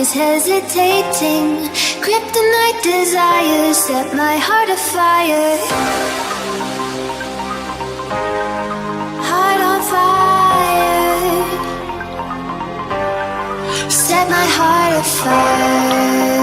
is hesitating. Kryptonite desires set my heart afire. Heart on fire. Set my heart afire.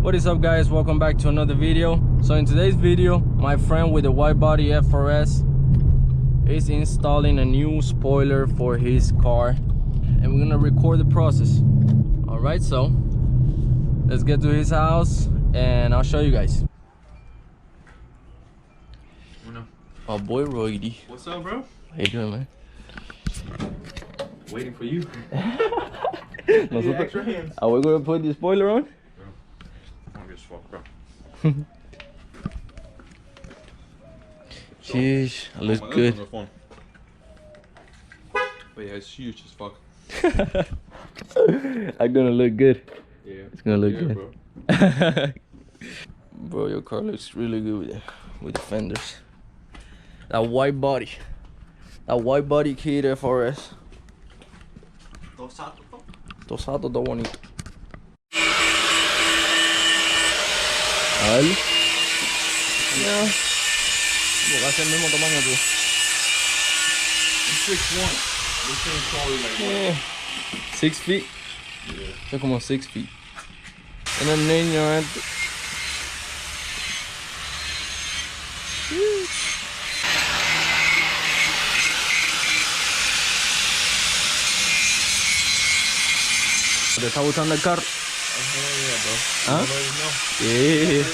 What is up, guys? Welcome back to another video. So in today's video, my friend with the wide body FRS is installing a new spoiler for his car, and we're gonna record the process. All right, so let's get to his house and I'll show you guys. Oh boy, Roydy. What's up, bro? How you doing, man? Waiting for you. Extra hands. Are we gonna put the spoiler on? Bro. Sheesh, it looks good. But yeah, it's huge as fuck. I'm gonna look good. Yeah, it's gonna look good, bro. Bro, your car looks really good with the fenders. That white body kit FRS. Tosato está bonito. Dale. Ya. Porque hace el mismo tamaño tú. 6'1". This thing's probably like what? 6 feet. Yeah. Son como 6 feet. En el niño este. ¿Te está gustando el carro? Huh? Yeah,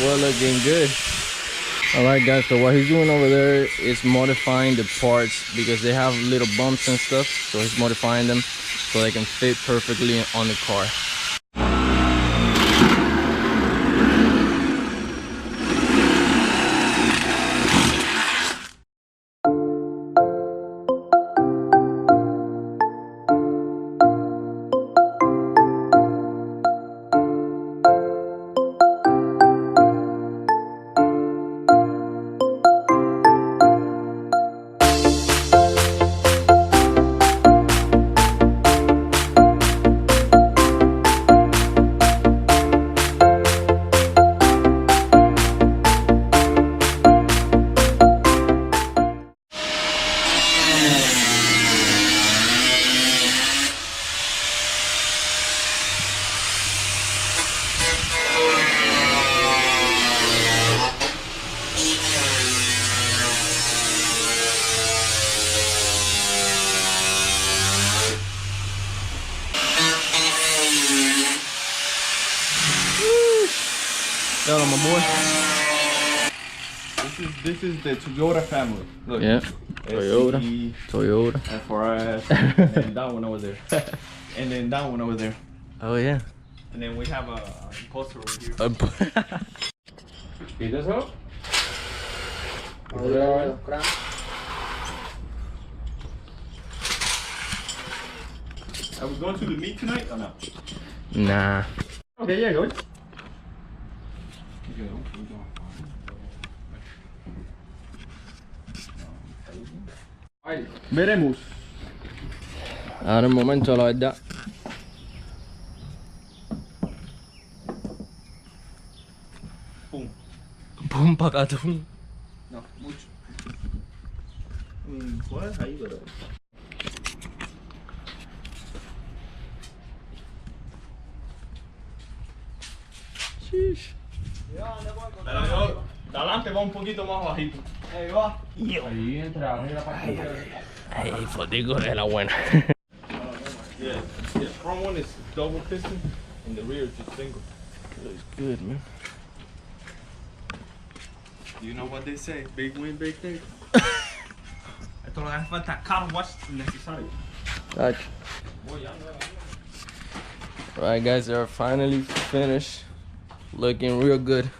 well, looking good. Alright, guys, so what he's doing over there is modifying the parts because they have little bumps and stuff, so he's modifying them so they can fit perfectly on the car. Hello, my boy. This is the Toyota family. Look. Yeah. SCE, Toyota. FRS, and then that one over there. And then that one over there. Oh yeah. And then we have a poster over here. Speed this up. Are we going to the meet tonight or no? Nah. Okay, yeah, go. Veremos. Ahora un momento, la verdad. Pum. Pum pacatum. No, mucho. Puedes ahí, pero. Sheesh. Pero yo, de adelante va un poquito más bajito. Ahí va. Ahí entra, arriba para acá. Ay, fotico de la buena. Yeah, the front one is double piston and the rear is just single. Looks good, man. You know what they say, big win, big thing. Esto le hace falta car wash necesario. Gotcha. Alright, guys, they are finally finished. Looking real good.